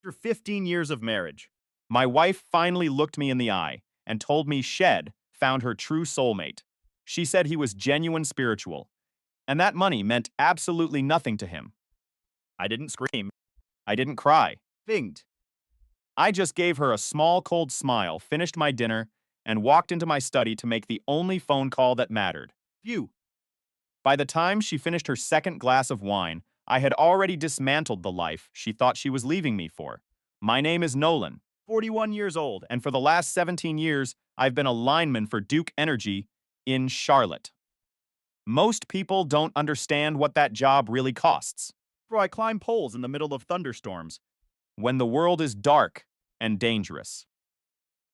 After 15 years of marriage, My wife finally looked me in the eye and told me Shed found her true soulmate. She said he was genuine spiritual, and that money meant absolutely nothing to him. I didn't scream, I didn't cry. binged. I just gave her a small, cold smile, finished my dinner, and walked into my study to make the only phone call that mattered. Phew. By the time she finished her second glass of wine, I had already dismantled the life she thought she was leaving me for. My name is Nolan, 41 years old. and for the last 17 years, I've been a lineman for Duke Energy in Charlotte. Most people don't understand what that job really costs. Bro, I climb poles in the middle of thunderstorms. When the world is dark and dangerous.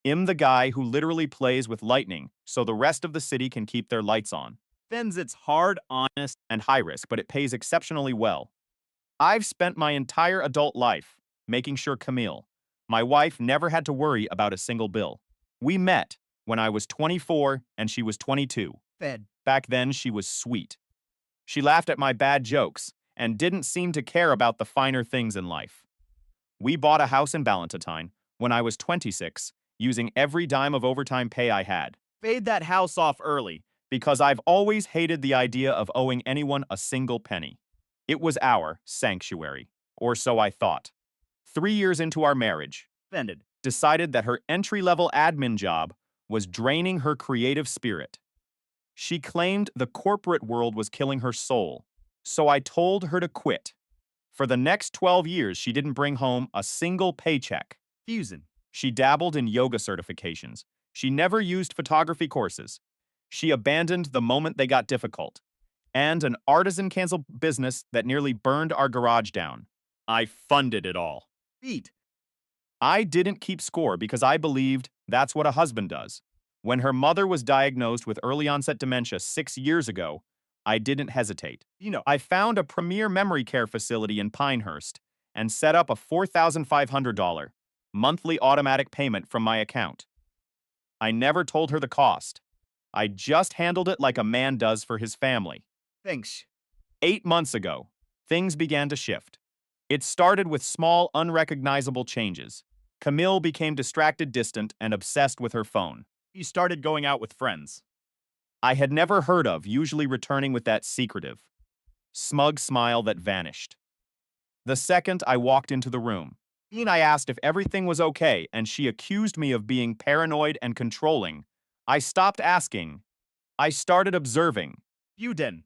I'm the guy who literally plays with lightning so the rest of the city can keep their lights on. Fens, it's hard, honest. And high risk, but it pays exceptionally well. I've spent my entire adult life making sure Camille, my wife, never had to worry about a single bill. We met when I was 24 and she was 22. Fed. Back then, she was sweet. She laughed at my bad jokes and didn't seem to care about the finer things in life. We bought a house in Ballantyne when I was 26, using every dime of overtime pay I had. Paid that house off early. Because I've always hated the idea of owing anyone a single penny. It was our sanctuary, or so I thought. 3 years into our marriage, Offended. decided that her entry-level admin job was draining her creative spirit. She claimed the corporate world was killing her soul, so I told her to quit. For the next 12 years, she didn't bring home a single paycheck. Fusing. She dabbled in yoga certifications. She never used photography courses. She abandoned the moment they got difficult. And an artisan canceled business that nearly burned our garage down. I funded it all. Beat. I didn't keep score because I believed that's what a husband does. When her mother was diagnosed with early onset dementia 6 years ago, I didn't hesitate. I found a premier memory care facility in Pinehurst and set up a $4,500 monthly automatic payment from my account. I never told her the cost. I just handled it like a man does for his family. Thanks. 8 months ago, things began to shift. It started with small, unrecognizable changes. Camille became distracted, distant, and obsessed with her phone. He started going out with friends. I had never heard of, usually returning with that secretive, smug smile that vanished. The second I walked into the room, I asked if everything was okay, and she accused me of being paranoid and controlling. I stopped asking. I started observing. Fuden.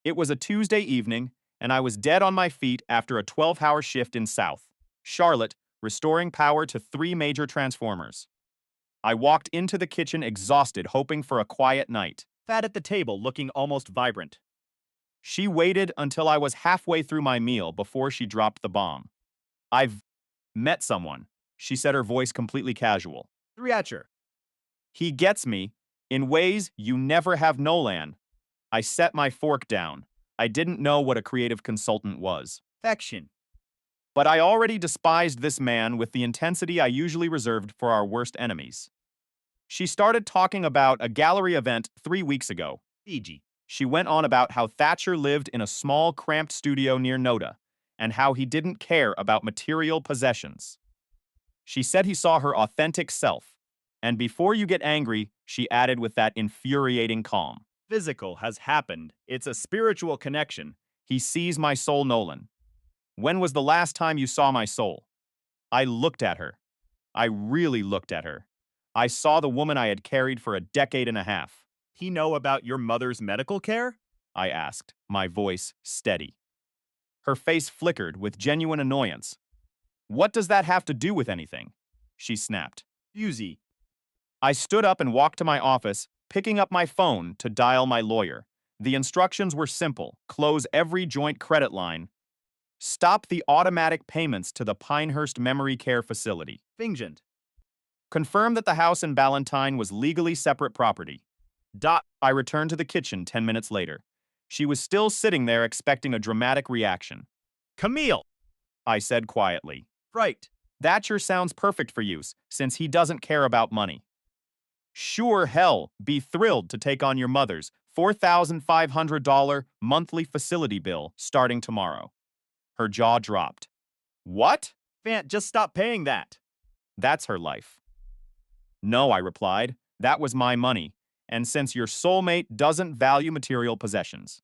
It was a Tuesday evening, and I was dead on my feet after a 12-hour shift in South Charlotte, restoring power to 3 major transformers. I walked into the kitchen exhausted, hoping for a quiet night. Fat at the table, looking almost vibrant. She waited until I was halfway through my meal before she dropped the bomb. I've met someone, she said, her voice completely casual. Threatcher. He gets me in ways you never have, Nolan. I set my fork down. I didn't know what a creative consultant was. Affection. But I already despised this man with the intensity I usually reserved for our worst enemies. She started talking about a gallery event 3 weeks ago. Fiji. She went on about how Thatcher lived in a small, cramped studio near Noda, and how he didn't care about material possessions. She said he saw her authentic self, and before you get angry, she added with that infuriating calm. Physical has happened. It's a spiritual connection. He sees my soul, Nolan. When was the last time you saw my soul? I looked at her. I really looked at her. I saw the woman I had carried for a decade and a half. He know about your mother's medical care? I asked, my voice steady. Her face flickered with genuine annoyance. What does that have to do with anything? She snapped. Fusey. I stood up and walked to my office, picking up my phone to dial my lawyer. The instructions were simple. Close every joint credit line. Stop the automatic payments to the Pinehurst Memory Care Facility. Fingent. Confirm that the house in Ballantyne was legally separate property. I returned to the kitchen 10 minutes later. She was still sitting there expecting a dramatic reaction. Camille. I said quietly. Right. Thatcher sounds perfect for you, since he doesn't care about money. Sure hell, be thrilled to take on your mother's $4,500 monthly facility bill starting tomorrow. Her jaw dropped. What? Fant, just stop paying that. That's her life. No, I replied. That was my money. And since your soulmate doesn't value material possessions,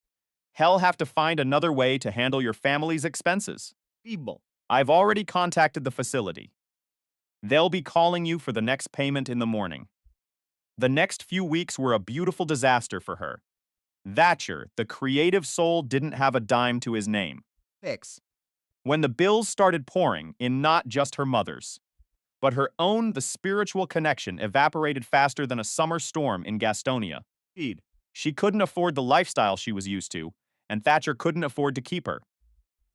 he'll have to find another way to handle your family's expenses. Feeble. I've already contacted the facility. They'll be calling you for the next payment in the morning. The next few weeks were a beautiful disaster for her. Thatcher, the creative soul, didn't have a dime to his name. Fix. When the bills started pouring in, not just her mother's, but her own, the spiritual connection evaporated faster than a summer storm in Gastonia. Feed. She couldn't afford the lifestyle she was used to, and Thatcher couldn't afford to keep her.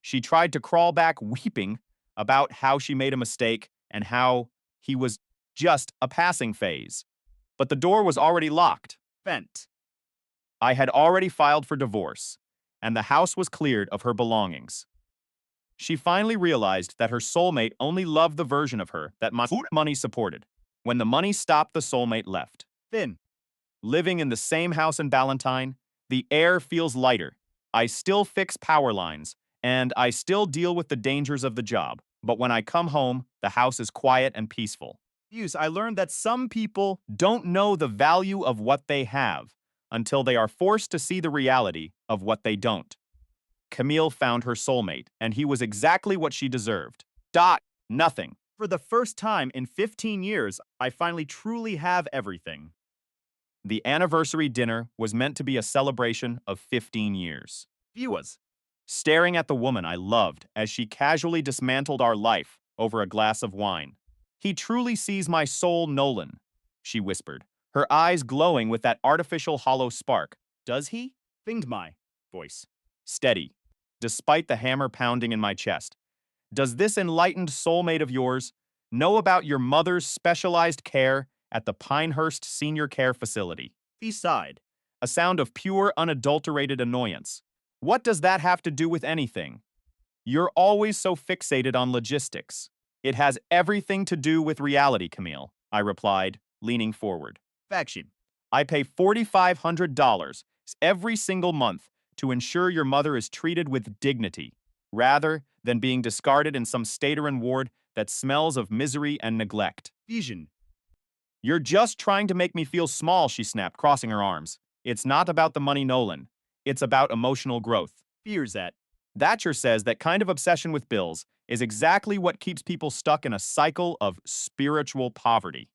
She tried to crawl back weeping about how she made a mistake and how he was just a passing phase. But the door was already locked. Fent. I had already filed for divorce, and the house was cleared of her belongings. She finally realized that her soulmate only loved the version of her that money supported. When the money stopped, the soulmate left. Thin. Living in the same house in Ballantine, the air feels lighter. I still fix power lines, and I still deal with the dangers of the job. But when I come home, the house is quiet and peaceful. Views. I learned that some people Don't know the value of what they have until they are forced to see the reality of what they don't. Camille found her soulmate, and he was exactly what she deserved. Nothing. for the first time in 15 years, I finally truly have everything. The anniversary dinner was meant to be a celebration of 15 years. Viewers. Staring at the woman I loved as she casually dismantled our life over a glass of wine. He truly sees my soul, Nolan, she whispered, her eyes glowing with that artificial hollow spark. Does he? Finged my voice. Steady, despite the hammer pounding in my chest. Does this enlightened soulmate of yours know about your mother's specialized care at the Pinehurst Senior Care Facility? He sighed. A sound of pure, unadulterated annoyance. What does that have to do with anything? You're always so fixated on logistics. It has everything to do with reality, Camille, I replied, leaning forward. Faction. I pay $4,500 every single month to ensure your mother is treated with dignity, rather than being discarded in some Staterin ward that smells of misery and neglect. Vision. You're just trying to make me feel small, she snapped, crossing her arms. It's not about the money, Nolan. It's about emotional growth. Fears that. Thatcher says that kind of obsession with bills is exactly what keeps people stuck in a cycle of spiritual poverty.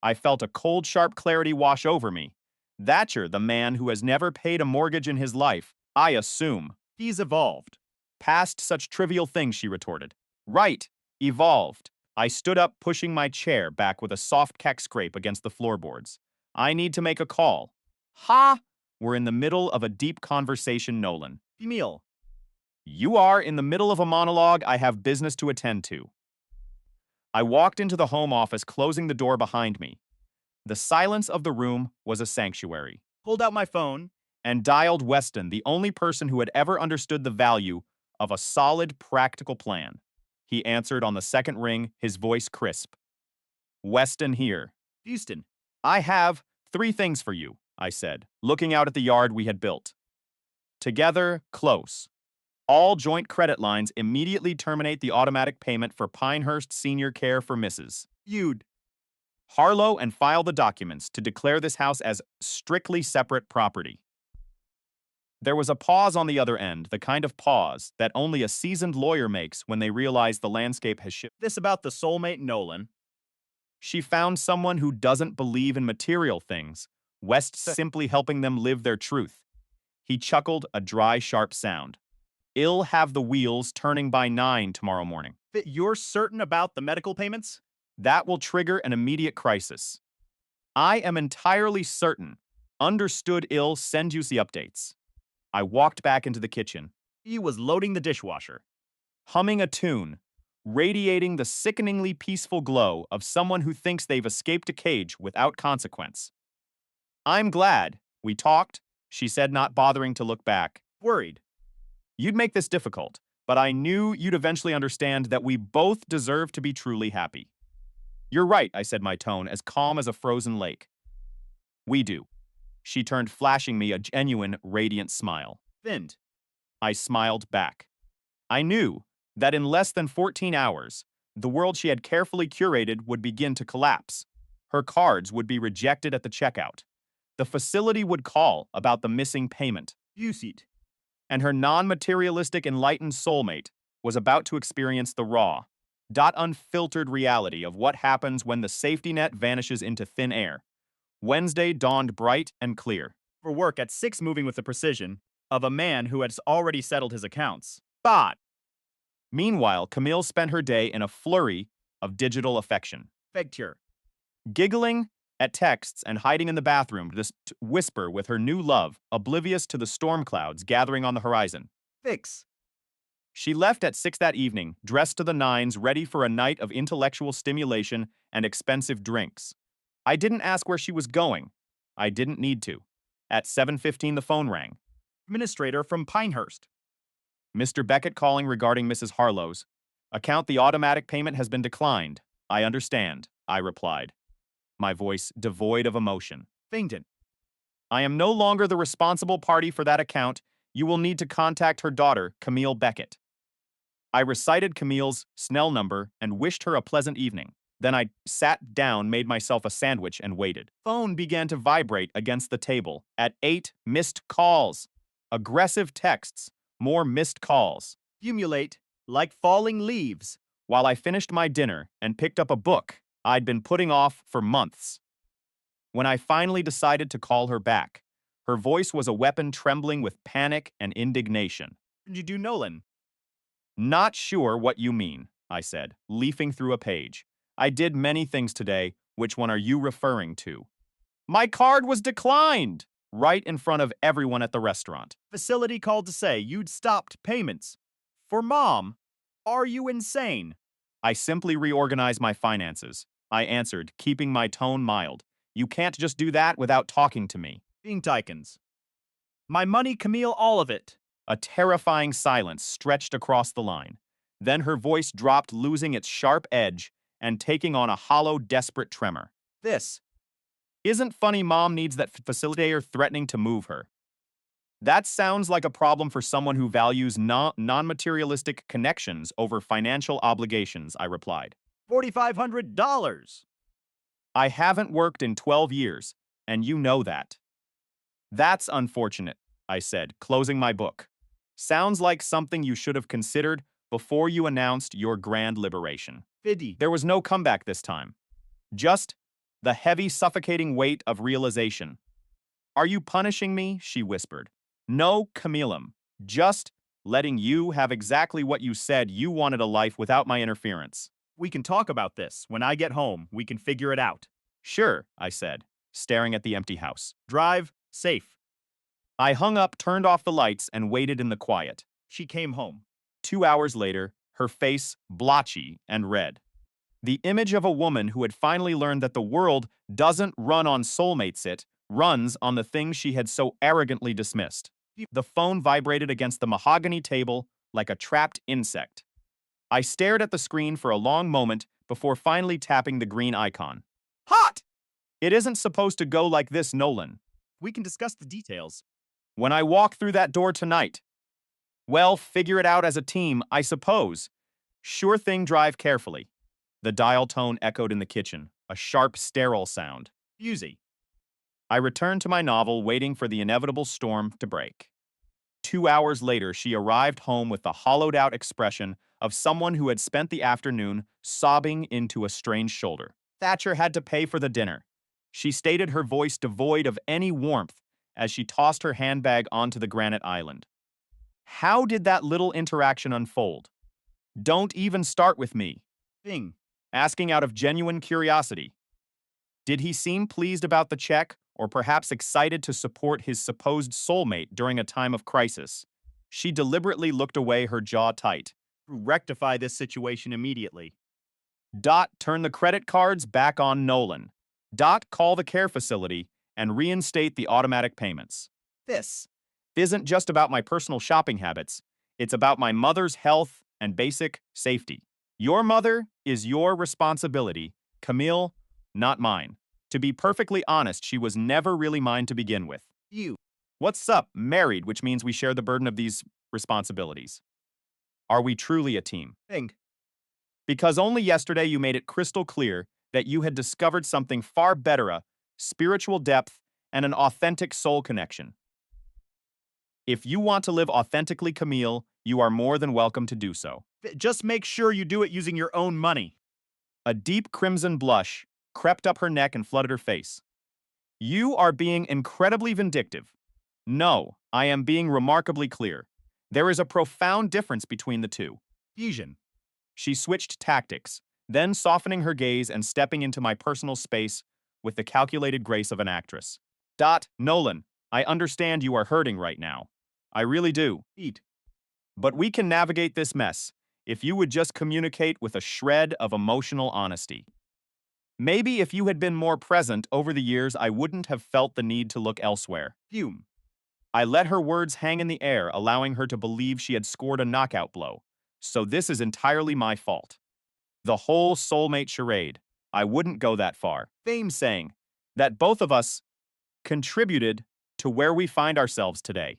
I felt a cold, sharp clarity wash over me. Thatcher, the man who has never paid a mortgage in his life, I assume. He's evolved. Past such trivial things, she retorted. Right, evolved. I stood up, pushing my chair back with a soft keck scrape against the floorboards. I need to make a call. Ha! We're in the middle of a deep conversation, Nolan. Female. You are in the middle of a monologue. I have business to attend to. I walked into the home office, closing the door behind me. The silence of the room was a sanctuary. Pulled out my phone. And dialed Weston, the only person who had ever understood the value of a solid, practical plan. He answered on the second ring, his voice crisp. Weston here. Houston. I have 3 things for you, I said, looking out at the yard we had built. Together, close. All joint credit lines immediately terminate the automatic payment for Pinehurst Senior Care for Mrs. Feud. Harlow and file the documents to declare this house as strictly separate property. There was a pause on the other end, the kind of pause that only a seasoned lawyer makes when they realize the landscape has shifted. This about the soulmate Nolan. She found someone who doesn't believe in material things, West simply helping them live their truth. He chuckled, a dry, sharp sound. I'll have the wheels turning by 9 tomorrow morning. That you're certain about the medical payments? That will trigger an immediate crisis. I am entirely certain. Understood. I'll send you the updates. I walked back into the kitchen. He was loading the dishwasher. Humming a tune, radiating the sickeningly peaceful glow of someone who thinks they've escaped a cage without consequence. I'm glad we talked, she said, not bothering to look back. Worried. You'd make this difficult, but I knew you'd eventually understand that we both deserve to be truly happy. You're right, I said, my tone as calm as a frozen lake. We do. She turned, flashing me a genuine, radiant smile. Finned. I smiled back. I knew that in less than 14 hours, The world she had carefully curated would begin to collapse. Her cards would be rejected at the checkout. The facility would call about the missing payment. Used. And her non-materialistic enlightened soulmate was about to experience the raw, unfiltered reality of what happens when the safety net vanishes into thin air. Wednesday dawned bright and clear. For work at 6 moving with the precision of a man who has already settled his accounts. But, Meanwhile, Camille spent her day in a flurry of digital affection, Fegture. giggling at texts and hiding in the bathroom to just whisper with her new love, oblivious to the storm clouds gathering on the horizon. Fix. She left at 6 that evening, dressed to the nines, ready for a night of intellectual stimulation and expensive drinks. I didn't ask where she was going. I didn't need to. At 7:15, the phone rang. Administrator from Pinehurst. Mr. Beckett calling regarding Mrs. Harlow's account. The automatic payment has been declined. I understand, I replied, my voice devoid of emotion. Fington. I am no longer the responsible party for that account. You will need to contact her daughter, Camille Beckett. I recited Camille's Snell number and wished her a pleasant evening. Then I sat down, made myself a sandwich, and waited. Phone began to vibrate against the table. At 8, missed calls. Aggressive texts. More missed calls. Fumulate like falling leaves. While I finished my dinner and picked up a book I'd been putting off for months. When I finally decided to call her back, her voice was a weapon trembling with panic and indignation. Did you do Nolan? Not sure what you mean, I said, leafing through a page. I did many things today. Which one are you referring to? My card was declined! Right in front of everyone at the restaurant. Facility called to say you'd stopped payments. For Mom, are you insane? I simply reorganized my finances. I answered, keeping my tone mild. You can't just do that without talking to me. Being Tykins. My money, Camille, all of it. A terrifying silence stretched across the line. Then her voice dropped, losing its sharp edge and taking on a hollow, desperate tremor. This isn't funny. Mom needs that facilitator threatening to move her. That sounds like a problem for someone who values non-materialistic connections over financial obligations, I replied. $4,500. I haven't worked in 12 years, and you know that. That's unfortunate, I said, closing my book. Sounds like something you should have considered before you announced your grand liberation. 50. There was no comeback this time. Just the heavy, suffocating weight of realization. Are you punishing me? She whispered. No, Camillem. Just letting you have exactly what you said. You wanted a life without my interference. We can talk about this. When I get home, we can figure it out. Sure, I said, staring at the empty house. Drive safe. I hung up, turned off the lights, and waited in the quiet. She came home. 2 hours later, her face blotchy and red. The image of a woman who had finally learned that the world doesn't run on soulmates, it runs on the things she had so arrogantly dismissed. The phone vibrated against the mahogany table like a trapped insect. I stared at the screen for a long moment before finally tapping the green icon. Hot! It isn't supposed to go like this, Nolan. We can discuss the details. When I walk through that door tonight. Well, figure it out as a team, I suppose. Sure thing, drive carefully. The dial tone echoed in the kitchen, a sharp, sterile sound. Busey. I returned to my novel, waiting for the inevitable storm to break. 2 hours later, she arrived home with the hollowed-out expression of someone who had spent the afternoon sobbing into a strained shoulder. Thatcher had to pay for the dinner. She stated, her voice devoid of any warmth, as she tossed her handbag onto the granite island. How did that little interaction unfold? Don't even start with me. Bing. Asking out of genuine curiosity. Did he seem pleased about the check, or perhaps excited to support his supposed soulmate during a time of crisis? She deliberately looked away, her jaw tight. Rectify this situation immediately. Turn the credit cards back on Nolan. Call the care facility and reinstate the automatic payments. This isn't just about my personal shopping habits. It's about my mother's health and basic safety. Your mother is your responsibility, Camille, not mine. To be perfectly honest, she was never really mine to begin with. You. What's up? Married, which means we share the burden of these responsibilities. Are we truly a team? Bing. Because only yesterday you made it crystal clear that you had discovered something far better, a spiritual depth and an authentic soul connection. If you want to live authentically, Camille, you are more than welcome to do so. Just make sure you do it using your own money. A deep crimson blush crept up her neck and flooded her face. You are being incredibly vindictive. No, I am being remarkably clear. There is a profound difference between the two. Fusion. She switched tactics, then softening her gaze and stepping into my personal space with the calculated grace of an actress. Nolan, I understand you are hurting right now. I really do. Eat. But we can navigate this mess if you would just communicate with a shred of emotional honesty. Maybe if you had been more present over the years, I wouldn't have felt the need to look elsewhere. Fume. I let her words hang in the air, allowing her to believe she had scored a knockout blow. So this is entirely my fault. The whole soulmate charade. I wouldn't go that far. Fame saying that both of us contributed to where we find ourselves today.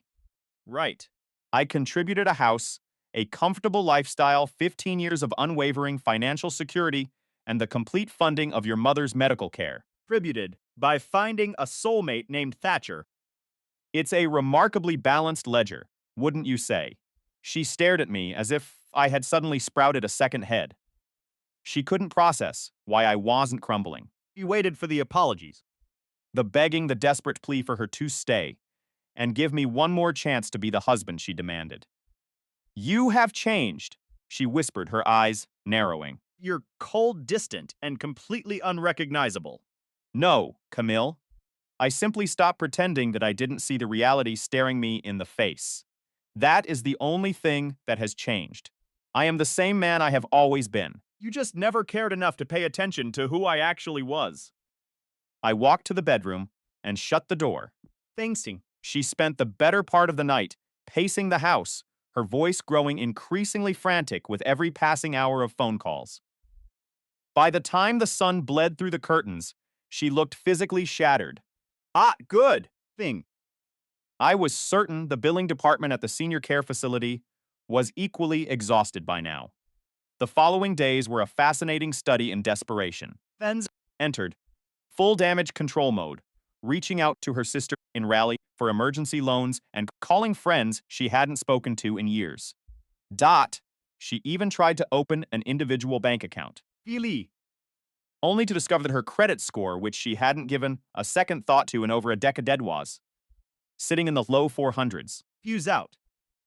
Right. I contributed a house, a comfortable lifestyle, 15 years of unwavering financial security, and the complete funding of your mother's medical care. Contributed by finding a soulmate named Thatcher. It's a remarkably balanced ledger, wouldn't you say? She stared at me as if I had suddenly sprouted a second head. She couldn't process why I wasn't crumbling. He waited for the apologies. The begging, the desperate plea for her to stay and give me one more chance to be the husband she demanded. You have changed, she whispered, her eyes narrowing. You're cold, distant, and completely unrecognizable. No, Camille. I simply stopped pretending that I didn't see the reality staring me in the face. That is the only thing that has changed. I am the same man I have always been. You just never cared enough to pay attention to who I actually was. I walked to the bedroom and shut the door. Thinking. She spent the better part of the night pacing the house, her voice growing increasingly frantic with every passing hour of phone calls. By the time the sun bled through the curtains, she looked physically shattered. Good. Thing. I was certain the billing department at the senior care facility was equally exhausted by now. The following days were a fascinating study in desperation. Fens Entered full damage control mode, reaching out to her sister in Raleigh for emergency loans and calling friends she hadn't spoken to in years. She even tried to open an individual bank account, Feely. only to discover that her credit score, which she hadn't given a second thought to in over a decade, was sitting in the low 400s. Fuse out.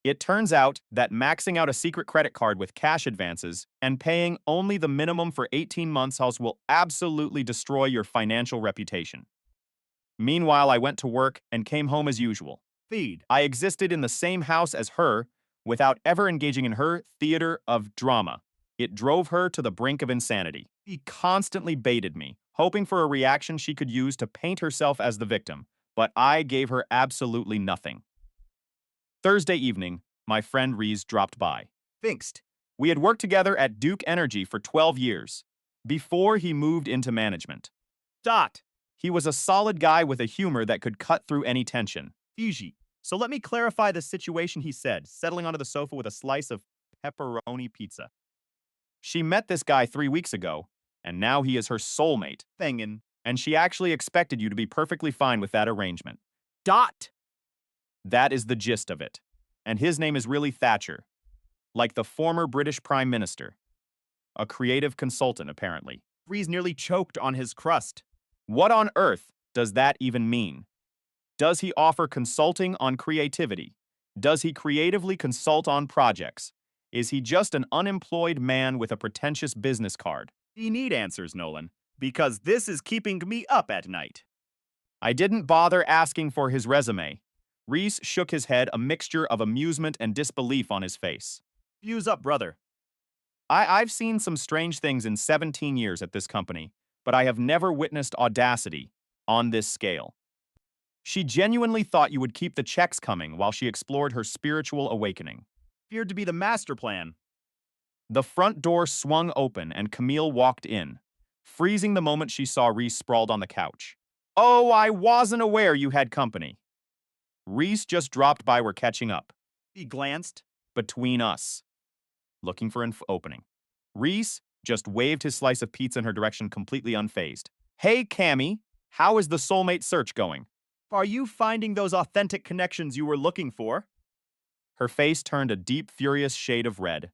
It turns out that maxing out a secret credit card with cash advances and paying only the minimum for 18 months will absolutely destroy your financial reputation. Meanwhile, I went to work and came home as usual. Feed. I existed in the same house as her without ever engaging in her theater of drama. It drove her to the brink of insanity. She constantly baited me, hoping for a reaction she could use to paint herself as the victim, but I gave her absolutely nothing. Thursday evening, my friend Reese dropped by. Thinkst. We had worked together at Duke Energy for 12 years, before he moved into management. He was a solid guy with a humor that could cut through any tension. Fiji. So let me clarify the situation, he said, settling onto the sofa with a slice of pepperoni pizza. She met this guy 3 weeks ago, and now he is her soulmate. Thangin. And she actually expected you to be perfectly fine with that arrangement. That is the gist of it. And his name is really Thatcher, like the former British Prime Minister. A creative consultant, apparently. Reese nearly choked on his crust. What on earth does that even mean? Does he offer consulting on creativity? Does he creatively consult on projects? Is he just an unemployed man with a pretentious business card? You need answers, Nolan, because this is keeping me up at night. I didn't bother asking for his resume. Reese shook his head, a mixture of amusement and disbelief on his face. Fuse up, brother. I've seen some strange things in 17 years at this company, but I have never witnessed audacity on this scale. She genuinely thought you would keep the checks coming while she explored her spiritual awakening. Feared to be the master plan. The front door swung open and Camille walked in, freezing the moment she saw Reese sprawled on the couch. Oh, I wasn't aware you had company. Reese just dropped by, we're catching up. He glanced. Between us. Looking for an opening. Reese, just waved his slice of pizza in her direction completely unfazed. Hey, Cammy, how is the soulmate search going? Are you finding those authentic connections you were looking for? Her face turned a deep, furious shade of red.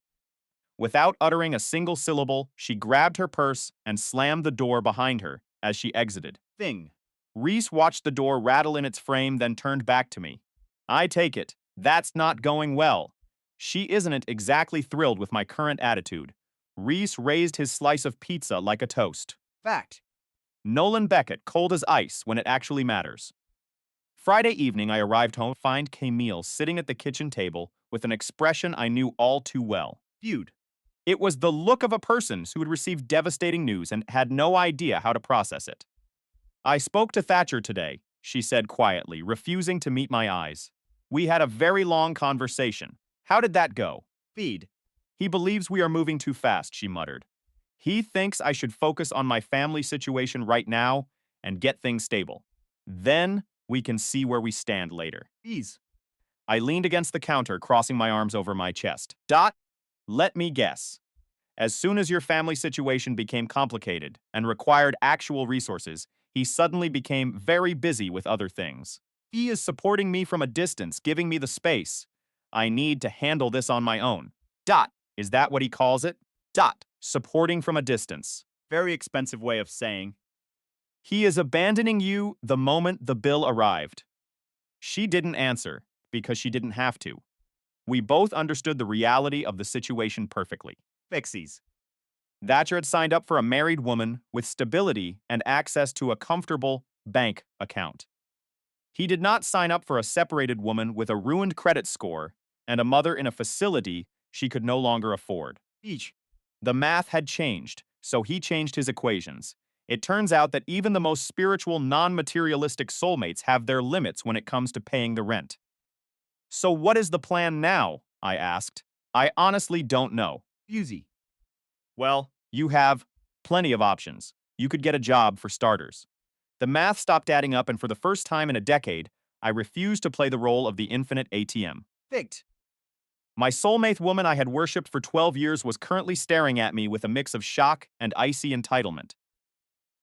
Without uttering a single syllable, she grabbed her purse and slammed the door behind her as she exited. Thing. Reese watched the door rattle in its frame, then turned back to me. I take it, that's not going well. She isn't exactly thrilled with my current attitude. Reese raised his slice of pizza like a toast. Fact. Nolan Beckett, cold as ice when it actually matters. Friday evening, I arrived home to find Camille sitting at the kitchen table with an expression I knew all too well. Feud. It was the look of a person who had received devastating news and had no idea how to process it. I spoke to Thatcher today, she said quietly, refusing to meet my eyes. We had a very long conversation. How did that go? Feed. He believes we are moving too fast, she muttered. He thinks I should focus on my family situation right now and get things stable. Then we can see where we stand later. Ease. I leaned against the counter, crossing my arms over my chest. Let me guess. As soon as your family situation became complicated and required actual resources, he suddenly became very busy with other things. He is supporting me from a distance, giving me the space. I need to handle this on my own. Is that what he calls it? Supporting from a distance. Very expensive way of saying. He is abandoning you the moment the bill arrived. She didn't answer because she didn't have to. We both understood the reality of the situation perfectly. Fixies. Thatcher had signed up for a married woman with stability and access to a comfortable bank account. He did not sign up for a separated woman with a ruined credit score and a mother in a facility she could no longer afford. Each. The math had changed, so he changed his equations. It turns out that even the most spiritual, non-materialistic soulmates have their limits when it comes to paying the rent. So what is the plan now? I asked. I honestly don't know. Fusey. Well, You have plenty of options. You could get a job for starters. The math stopped adding up, and for the first time in a decade, I refused to play the role of the infinite ATM. fict. My soulmate woman I had worshipped for 12 years was currently staring at me with a mix of shock and icy entitlement.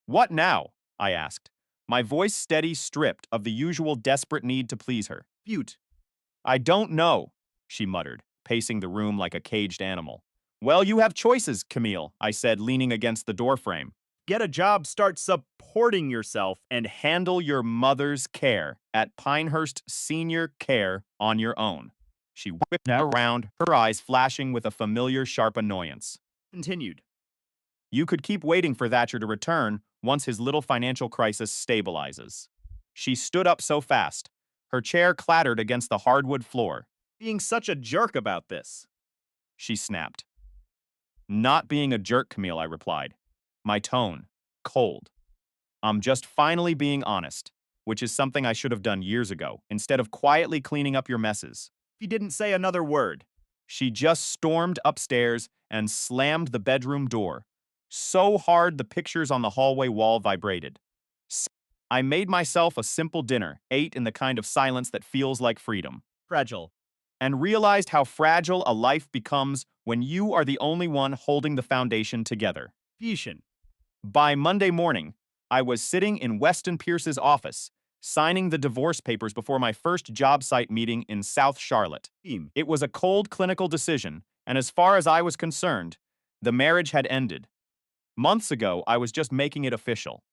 What now? I asked, my voice steady, stripped of the usual desperate need to please her. Feud. I don't know, she muttered, pacing the room like a caged animal. Well, you have choices, Camille, I said, leaning against the doorframe. Get a job, start supporting yourself, And handle your mother's care at Pinehurst Senior Care on your own. She whipped around, her eyes flashing with a familiar sharp annoyance. continued. You could keep waiting for Thatcher to return once his little financial crisis stabilizes. She stood up so fast. Her chair clattered against the hardwood floor. Being such a jerk about this. She snapped. Not being a jerk, Camille, I replied. My tone, cold. I'm just finally being honest, which is something I should have done years ago, instead of quietly cleaning up your messes. He didn't say another word. She just stormed upstairs and slammed the bedroom door, so hard the pictures on the hallway wall vibrated. I made myself a simple dinner, ate in the kind of silence that feels like freedom, Fragile. and realized how fragile a life becomes when you are the only one holding the foundation together. Fusion. By Monday morning, I was sitting in Weston Pierce's office, signing the divorce papers before my first job site meeting in South Charlotte. Team. It was a cold clinical decision, and as far as I was concerned, the marriage had ended. Months ago, I was just making it official.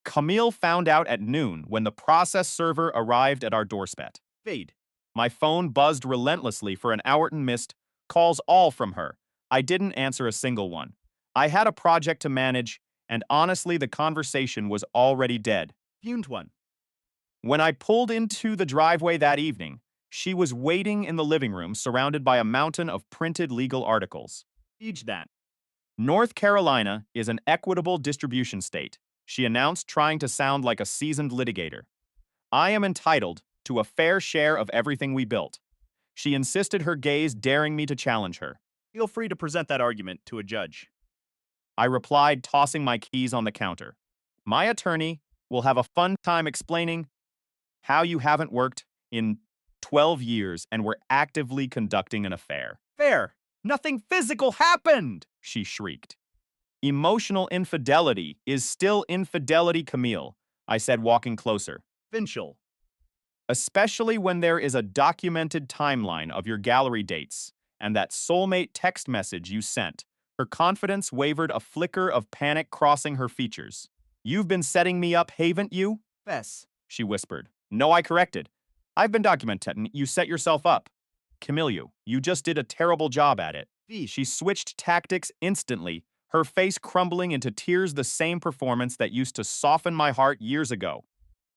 Camille found out at noon when the process server arrived at our doorstep. Fade. My phone buzzed relentlessly for an hour and missed calls, all from her. I didn't answer a single one. I had a project to manage, and honestly, the conversation was already dead. Fumed one. When I pulled into the driveway that evening, she was waiting in the living room surrounded by a mountain of printed legal articles. Each that. North Carolina is an equitable distribution state, she announced, trying to sound like a seasoned litigator. I am entitled to a fair share of everything we built. She insisted, her gaze daring me to challenge her. Feel free to present that argument to a judge. I replied, tossing my keys on the counter. My attorney will have a fun time explaining how you haven't worked in 12 years and were actively conducting an affair. Fair. Nothing physical happened. She shrieked. Emotional infidelity is still infidelity, Camille, I said, walking closer. Finchel. Especially when there is a documented timeline of your gallery dates and that soulmate text message you sent. Her confidence wavered, a flicker of panic crossing her features. You've been setting me up, haven't you? Fess. She whispered. No, I corrected. I've been documenting. You set yourself up. Camille, you just did a terrible job at it. Vish. She switched tactics instantly, her face crumbling into tears, the same performance that used to soften my heart years ago.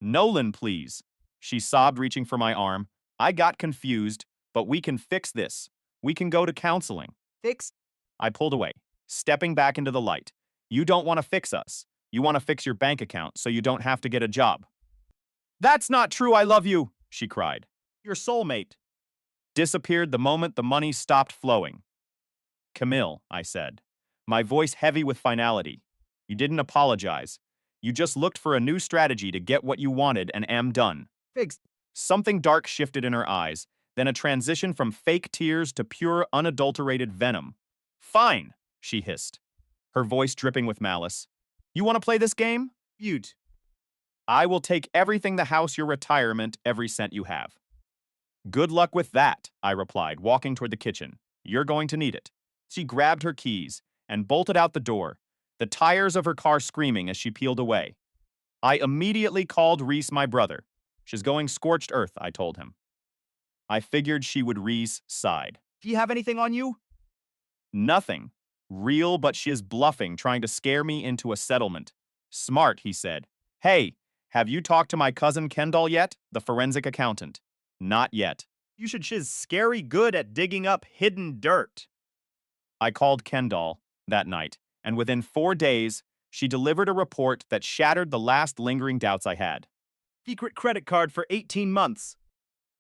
Nolan, please. She sobbed, reaching for my arm. I got confused, but we can fix this. We can go to counseling. Fix. I pulled away, stepping back into the light. You don't want to fix us. You want to fix your bank account so you don't have to get a job. That's not true, I love you, she cried. Your soulmate. Disappeared the moment the money stopped flowing. Camille, I said, my voice heavy with finality. You didn't apologize. You just looked for a new strategy to get what you wanted and am done. Fix. Something dark shifted in her eyes, then a transition from fake tears to pure, unadulterated venom. Fine, she hissed, her voice dripping with malice. You want to play this game? Feud. I will take everything, the house, your retirement, every cent you have. Good luck with that, I replied, walking toward the kitchen. You're going to need it. She grabbed her keys and bolted out the door, the tires of her car screaming as she peeled away. I immediately called Reese, my brother. She's going scorched earth, I told him. I figured she would. Reese sighed. Do you have anything on you? Nothing. Real, but she is bluffing, trying to scare me into a settlement. Smart, he said. Hey, have you talked to my cousin Kendall yet? The forensic accountant. Not yet. You should. She's scary good at digging up hidden dirt. I called Kendall that night, and within 4 days, she delivered a report that shattered the last lingering doubts I had. Secret credit card for 18 months.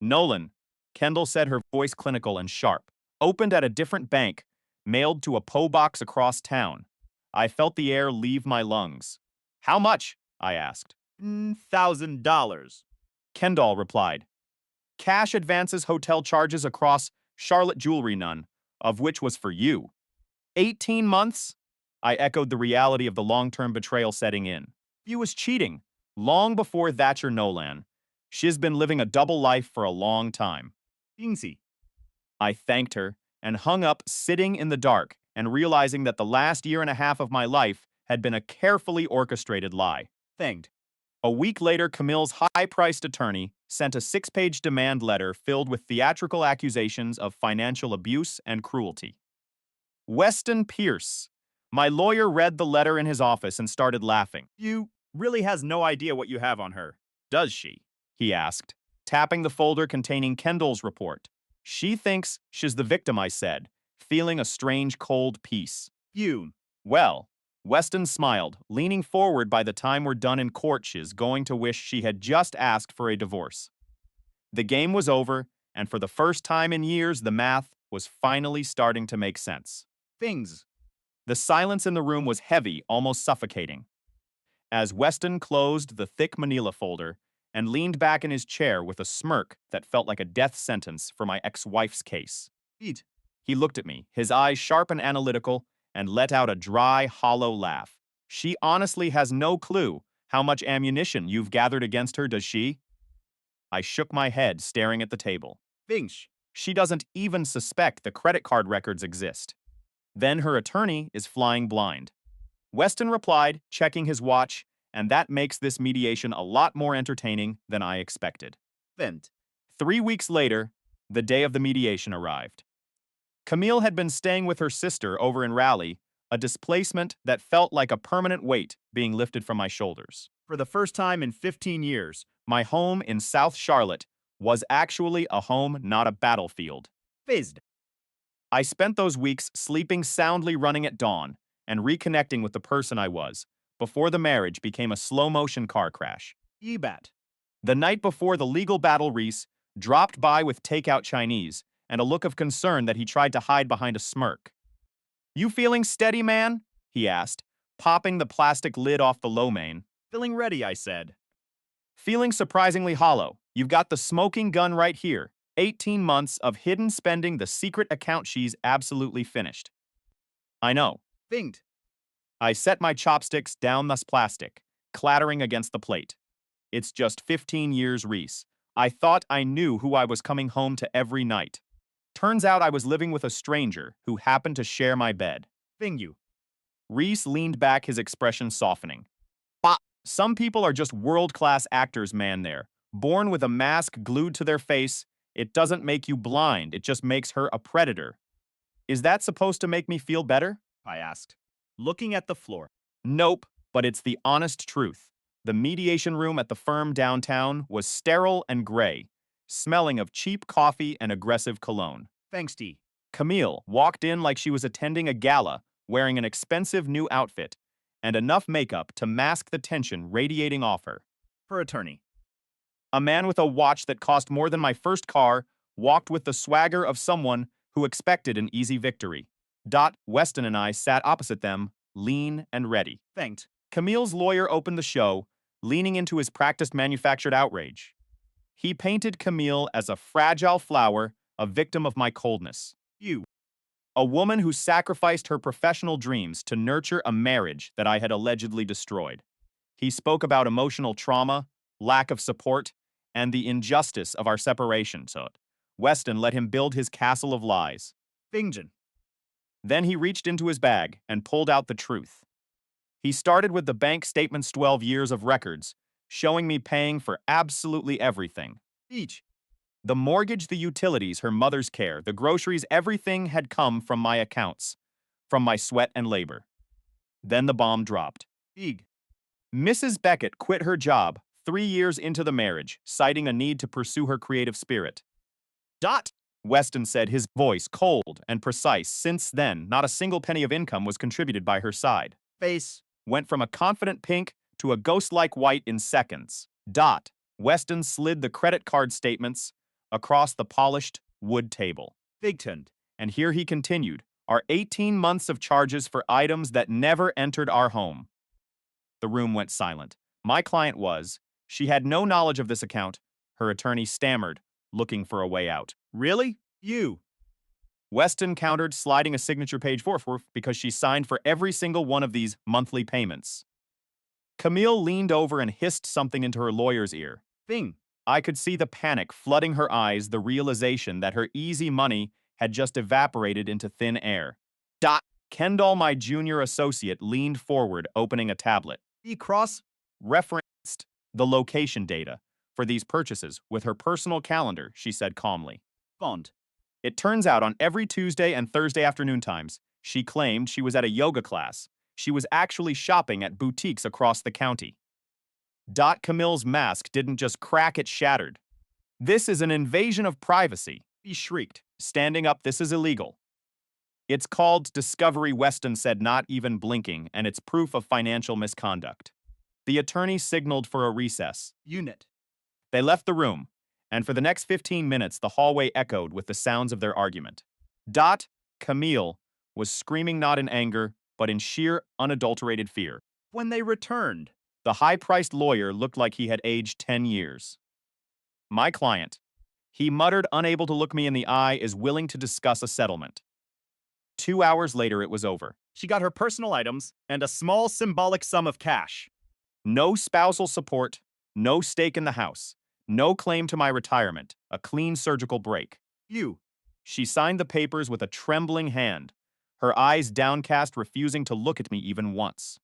Nolan, Kendall said, her voice clinical and sharp. Opened at a different bank, mailed to a PO box across town. I felt the air leave my lungs. How much? I asked. $1,000. Kendall replied. Cash advances, hotel charges across Charlotte, jewelry, none of which was for you. 18 months? I echoed, the reality of the long-term betrayal setting in. You was cheating. Long before Thatcher Nolan. She's been living a double life for a long time. Easy. I thanked her and hung up, sitting in the dark and realizing that the last year and a half of my life had been a carefully orchestrated lie. Thanked. A week later, Camille's high-priced attorney sent a 6-page demand letter filled with theatrical accusations of financial abuse and cruelty. Weston Pierce. My lawyer read the letter in his office and started laughing. You really has no idea what you have on her, does she? He asked, tapping the folder containing Kendall's report. She thinks she's the victim, I said, feeling a strange cold peace. You. Well, Weston smiled, leaning forward. By the time we're done in court, she's going to wish she had just asked for a divorce. The game was over, and for the first time in years, the math was finally starting to make sense. Things. The silence in the room was heavy, almost suffocating. As Weston closed the thick manila folder and leaned back in his chair with a smirk that felt like a death sentence for my ex-wife's case. Eat. He looked at me, his eyes sharp and analytical, and let out a dry, hollow laugh. She honestly has no clue how much ammunition you've gathered against her, does she? I shook my head, staring at the table. Finch. She doesn't even suspect the credit card records exist. Then her attorney is flying blind. Weston replied, checking his watch, and that makes this mediation a lot more entertaining than I expected. Vent. 3 weeks later, the day of the mediation arrived. Camille had been staying with her sister over in Raleigh, a displacement that felt like a permanent weight being lifted from my shoulders. For the first time in 15 years, My home in South Charlotte was actually a home, not a battlefield. fizzed. I spent those weeks sleeping soundly, running at dawn, and reconnecting with the person I was, before the marriage became a slow-motion car crash. Ebat. The night before the legal battle, Reese dropped by with takeout Chinese and a look of concern that he tried to hide behind a smirk. You feeling steady, man? He asked, popping the plastic lid off the lo mein. Feeling ready, I said. Feeling surprisingly hollow. You've got the smoking gun right here. 18 months of hidden spending, the secret account she's absolutely finished. I know. Thinked. I set my chopsticks down thus plastic, clattering against the plate. It's just 15 years, Reese. I thought I knew who I was coming home to every night. Turns out I was living with a stranger who happened to share my bed. Thing you. Reese leaned back, his expression softening. Bah! Some people are just world-class actors, man there. Born with a mask glued to their face, it doesn't make you blind, it just makes her a predator. Is that supposed to make me feel better? I asked, looking at the floor. Nope, but it's the honest truth. The mediation room at the firm downtown was sterile and gray, smelling of cheap coffee and aggressive cologne. Thanks, T. Camille walked in like she was attending a gala, wearing an expensive new outfit and enough makeup to mask the tension radiating off her. Her attorney. A man with a watch that cost more than my first car walked with the swagger of someone who expected an easy victory. Weston and I sat opposite them, lean and ready. Thanked. Camille's lawyer opened the show, leaning into his practiced manufactured outrage. He painted Camille as a fragile flower, a victim of my coldness. You. A woman who sacrificed her professional dreams to nurture a marriage that I had allegedly destroyed. He spoke about emotional trauma, lack of support, and the injustice of our separation. So Weston let him build his castle of lies. Bingen. Then he reached into his bag and pulled out the truth. He started with the bank statement's 12 years of records, showing me paying for absolutely everything. Each. The mortgage, the utilities, her mother's care, the groceries, everything had come from my accounts, from my sweat and labor. Then the bomb dropped. Eeg. Mrs. Beckett quit her job 3 years into the marriage, citing a need to pursue her creative spirit. Weston said, his voice cold and precise. Since then, not a single penny of income was contributed by her side. Face. Went from a confident pink to a ghost-like white in seconds. Weston slid the credit card statements across the polished wood table. Bigtund. And here he continued, our 18 months of charges for items that never entered our home. The room went silent. My client she had no knowledge of this account. Her attorney stammered, looking for a way out. Really? You. Weston countered, sliding a signature page forward because she signed for every single one of these monthly payments. Camille leaned over and hissed something into her lawyer's ear. Thing. I could see the panic flooding her eyes, the realization that her easy money had just evaporated into thin air. Kendall, my junior associate, leaned forward, opening a tablet. Cross. Referenced the location data for these purchases with her personal calendar, she said calmly. Fond. It turns out on every Tuesday and Thursday afternoon times, she claimed she was at a yoga class. She was actually shopping at boutiques across the county. Camille's mask didn't just crack, it shattered. This is an invasion of privacy, he shrieked, standing up. This is illegal. It's called discovery, Weston said, not even blinking, and it's proof of financial misconduct. The attorney signaled for a recess. Unit. They left the room, and for the next 15 minutes the hallway echoed with the sounds of their argument. Camille was screaming not in anger, but in sheer, unadulterated fear. When they returned, the high-priced lawyer looked like he had aged 10 years. My client, he muttered, unable to look me in the eye, is willing to discuss a settlement. 2 hours later, it was over. She got her personal items and a small symbolic sum of cash. No spousal support, no stake in the house, no claim to my retirement, a clean surgical break. You. She signed the papers with a trembling hand, her eyes downcast, refusing to look at me even once.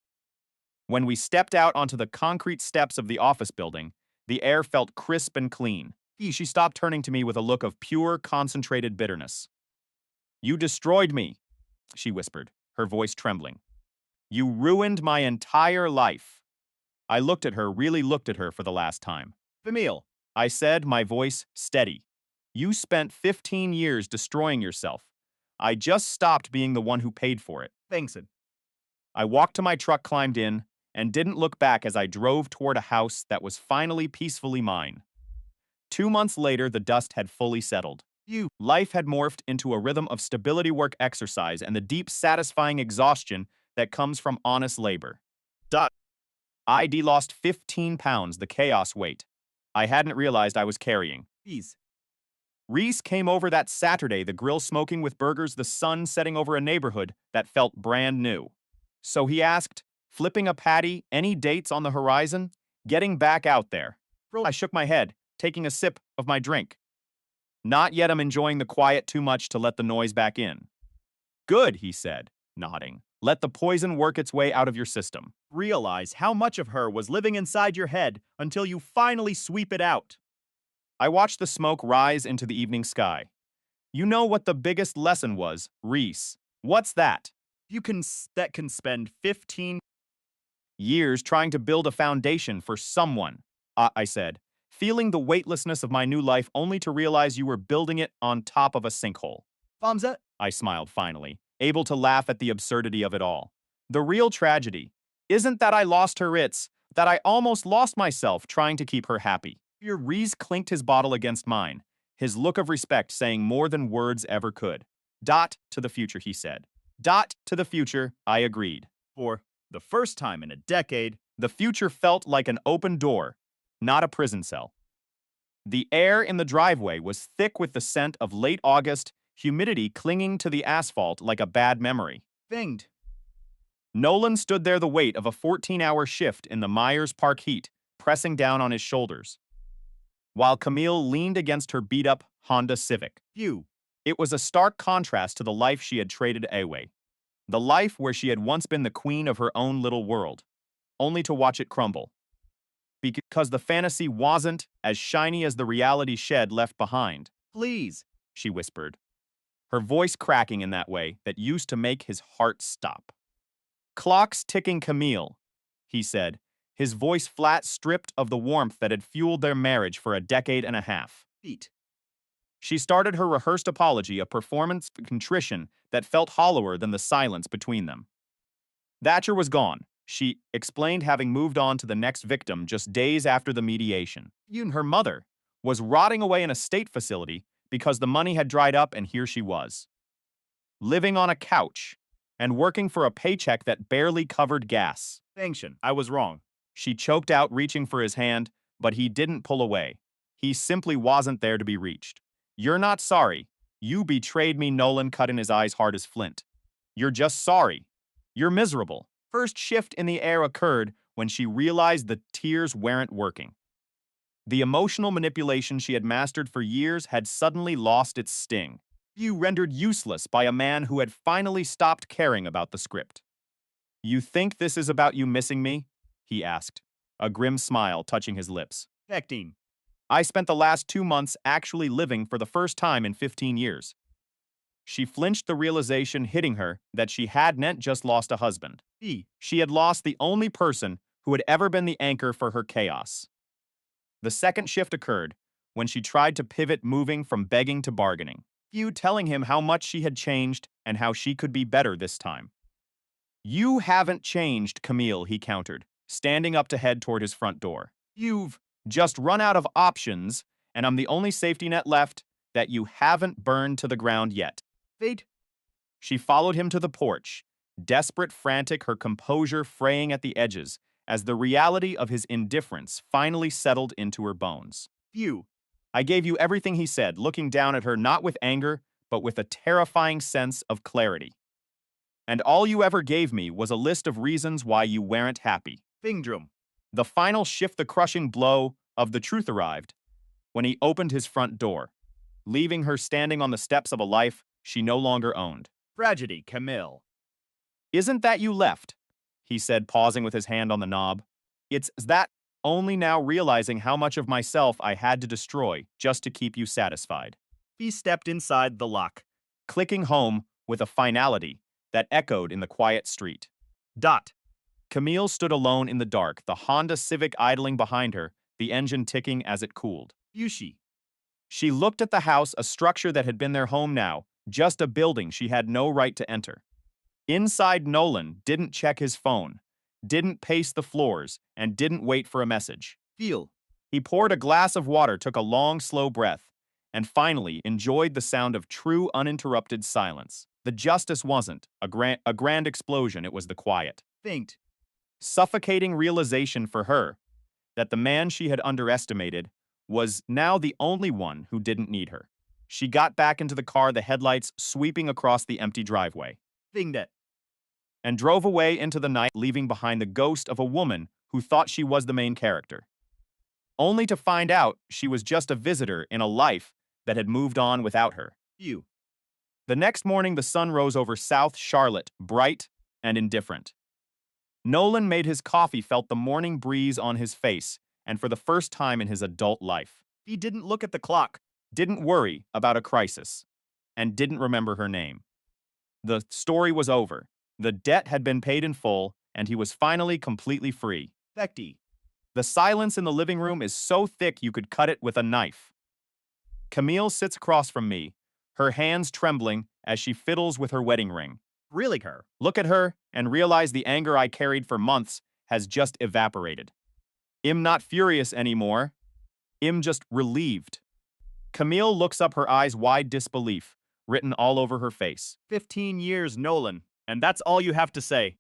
When we stepped out onto the concrete steps of the office building, the air felt crisp and clean. She stopped, turning to me with a look of pure, concentrated bitterness. You destroyed me, she whispered, her voice trembling. You ruined my entire life. I looked at her, really looked at her for the last time. Camille, I said, my voice steady. You spent 15 years destroying yourself. I just stopped being the one who paid for it. Thanks. I walked to my truck, climbed in, and didn't look back as I drove toward a house that was finally peacefully mine. 2 months later, the dust had fully settled. Life had morphed into a rhythm of stability, work, exercise, and the deep, satisfying exhaustion that comes from honest labor. I'd lost 15 pounds, the chaos weight I hadn't realized I was carrying. Reese came over that Saturday, the grill smoking with burgers, the sun setting over a neighborhood that felt brand new. So he asked, flipping a patty, any dates on the horizon? Getting back out there. I shook my head, taking a sip of my drink. Not yet, I'm enjoying the quiet too much to let the noise back in. Good, he said, nodding. Let the poison work its way out of your system. Realize how much of her was living inside your head until you finally sweep it out. I watched the smoke rise into the evening sky. You know what the biggest lesson was, Reese. What's that? That can spend 15 Years trying to build a foundation for someone, I said, feeling the weightlessness of my new life only to realize you were building it on top of a sinkhole. bombs at. I smiled finally, able to laugh at the absurdity of it all. The real tragedy isn't that I lost her, it's that I almost lost myself trying to keep her happy. Reese clinked his bottle against mine, his look of respect saying more than words ever could. Dot to the future, he said. Dot to the future, I agreed. For the first time in a decade, The future felt like an open door, not a prison cell. The air in the driveway was thick with the scent of late August, humidity clinging to the asphalt like a bad memory. binged. Nolan stood there, the weight of a 14-hour shift in the Myers Park heat pressing down on his shoulders, while Camille leaned against her beat-up Honda Civic. You. It was a stark contrast to the life she had traded away, the life where she had once been the queen of her own little world, only to watch it crumble. Because the fantasy wasn't as shiny as the reality shed left behind, Please. she whispered, her voice cracking in that way that used to make his heart stop. Clocks ticking, Camille, he said, his voice flat, stripped of the warmth that had fueled their marriage for a decade and a half. Feet. She started her rehearsed apology, a performance of contrition that felt hollower than the silence between them. Thatcher was gone, she explained, having moved on to the next victim just days after the mediation. Her mother was rotting away in a state facility because the money had dried up, and here she was, living on a couch and working for a paycheck that barely covered gas. Sanction. I was wrong. She choked out, reaching for his hand, but he didn't pull away. He simply wasn't there to be reached. You're not sorry. You betrayed me, Nolan cut in, his eyes hard as flint. You're just sorry. You're miserable. First shift in the air occurred when she realized the tears weren't working. The emotional manipulation she had mastered for years had suddenly lost its sting. You rendered useless by a man who had finally stopped caring about the script. You think this is about you missing me? He asked, a grim smile touching his lips. Hectine. I spent the last 2 months actually living for the first time in 15 years. She flinched, the realization hitting her that she hadn't just lost a husband. She had lost the only person who had ever been the anchor for her chaos. The second shift occurred when she tried to pivot, moving from begging to bargaining. You telling him how much she had changed and how she could be better this time. You haven't changed, Camille, he countered, standing up to head toward his front door. You've just run out of options, and I'm the only safety net left that you haven't burned to the ground yet. Fate. She followed him to the porch, desperate, frantic, her composure fraying at the edges as the reality of his indifference finally settled into her bones. You. I gave you everything, he said, looking down at her not with anger, but with a terrifying sense of clarity. And all you ever gave me was a list of reasons why you weren't happy. Fingdrum. The final shift, the crushing blow of the truth arrived when he opened his front door, leaving her standing on the steps of a life she no longer owned. Tragedy, Camille. Isn't that you left? He said, pausing with his hand on the knob. It's that, only now realizing how much of myself I had to destroy just to keep you satisfied. He stepped inside the lock. Clicking home with a finality that echoed in the quiet street. Dot. Camille stood alone in the dark, the Honda Civic idling behind her, the engine ticking as it cooled. Yushi. She looked at the house, a structure that had been their home now, just a building she had no right to enter. Inside, Nolan didn't check his phone, didn't pace the floors, and didn't wait for a message. Feel. He poured a glass of water, took a long, slow breath, and finally enjoyed the sound of true, uninterrupted silence. The justice wasn't a grand explosion, it was the quiet, Faint. suffocating realization for her that the man she had underestimated was now the only one who didn't need her. She got back into the car, the headlights sweeping across the empty driveway. Fingdet. and drove away into the night, leaving behind the ghost of a woman who thought she was the main character, only to find out she was just a visitor in a life that had moved on without her. You. The next morning, the sun rose over South Charlotte, bright and indifferent. Nolan made his coffee, felt the morning breeze on his face, and for the first time in his adult life, He didn't look at the clock. didn't worry about a crisis, and didn't remember her name. The story was over. The debt had been paid in full, and he was finally completely free. Vecti. The silence in the living room is so thick you could cut it with a knife. Camille sits across from me, her hands trembling as she fiddles with her wedding ring. Really her. Look at her and realize the anger I carried for months has just evaporated. I'm not furious anymore. I'm just relieved. Camille looks up, her eyes wide disbelief, written all over her face. 15 years, Nolan. And that's all you have to say.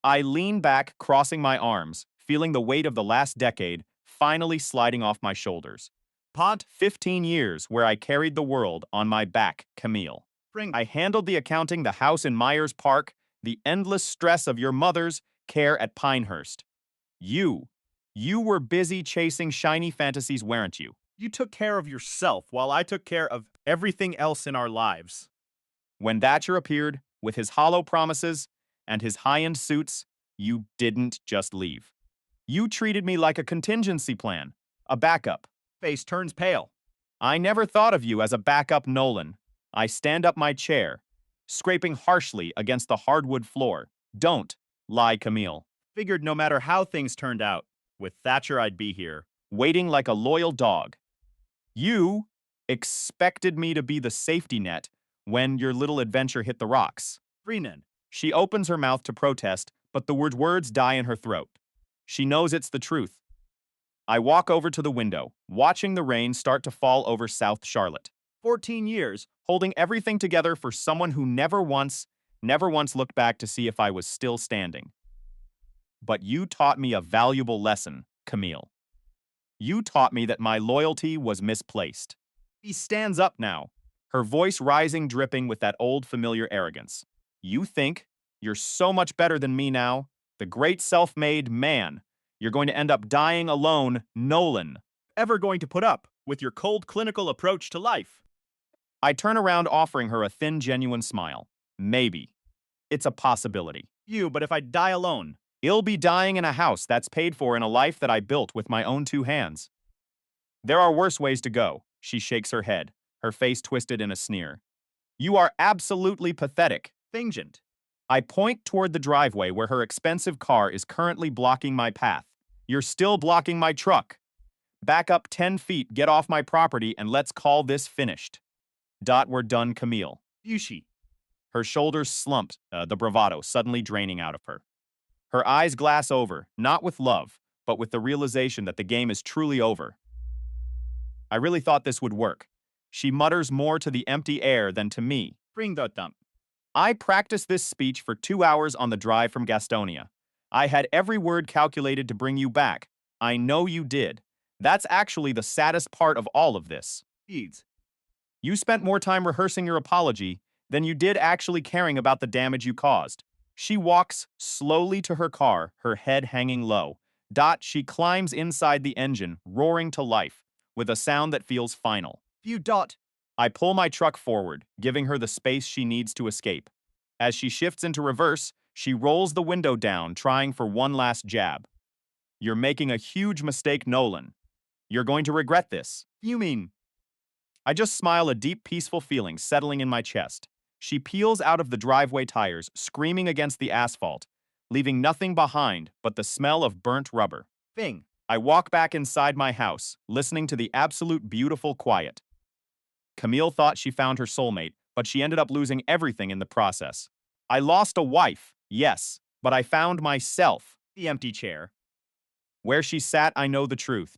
I lean back, crossing my arms, feeling the weight of the last decade finally sliding off my shoulders. Pod. 15 years where I carried the world on my back, Camille. Bring. I handled the accounting, the house in Myers Park, the endless stress of your mother's care at Pinehurst. You were busy chasing shiny fantasies, weren't you? You took care of yourself while I took care of everything else in our lives. When Thatcher appeared, with his hollow promises and his high-end suits, you didn't just leave. You treated me like a contingency plan, a backup. Face turns pale. I never thought of you as a backup, Nolan. I stand up my chair, scraping harshly against the hardwood floor. Don't lie, Camille. Figured no matter how things turned out, with Thatcher I'd be here. Waiting like a loyal dog. You expected me to be the safety net when your little adventure hit the rocks. Freenan. She opens her mouth to protest, but the words die in her throat. She knows it's the truth. I walk over to the window, watching the rain start to fall over South Charlotte. 14 years. Holding everything together for someone who never once looked back to see if I was still standing. But you taught me a valuable lesson, Camille. You taught me that my loyalty was misplaced. He stands up now. Her voice rising, dripping with that old familiar arrogance. You think you're so much better than me now, the great self-made man. You're going to end up dying alone, Nolan. Ever going to put up with your cold, clinical approach to life? I turn around, offering her a thin, genuine smile. Maybe. It's a possibility. But if I die alone? I'll be dying in a house that's paid for, in a life that I built with my own 2 hands. There are worse ways to go. She shakes her head, her face twisted in a sneer. You are absolutely pathetic. Fingent. I point toward the driveway where her expensive car is currently blocking my path. You're still blocking my truck. Back up 10 feet, get off my property, and let's call this finished. We're done, Camille. Yushi. Her shoulders slumped, the bravado suddenly draining out of her. Her eyes glass over, not with love, but with the realization that the game is truly over. I really thought this would work. She mutters more to the empty air than to me. Bring the thump. I practiced this speech for 2 hours on the drive from Gastonia. I had every word calculated to bring you back. I know you did. That's actually the saddest part of all of this. Beads. You spent more time rehearsing your apology than you did actually caring about the damage you caused. She walks slowly to her car, her head hanging low. She climbs inside the engine, roaring to life, with a sound that feels final. Few. I pull my truck forward, giving her the space she needs to escape. As she shifts into reverse, she rolls the window down, trying for one last jab. You're making a huge mistake, Nolan. You're going to regret this. You mean? I just smile, a deep, peaceful feeling settling in my chest. She peels out of the driveway tires, screaming against the asphalt, leaving nothing behind but the smell of burnt rubber. Thing. I walk back inside my house, listening to the absolute beautiful quiet. Camille thought she found her soulmate, but she ended up losing everything in the process. I lost a wife, yes, but I found myself. The empty chair. Where she sat, I know the truth.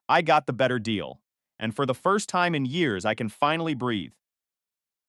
I got the better deal. And for the first time in years, I can finally breathe.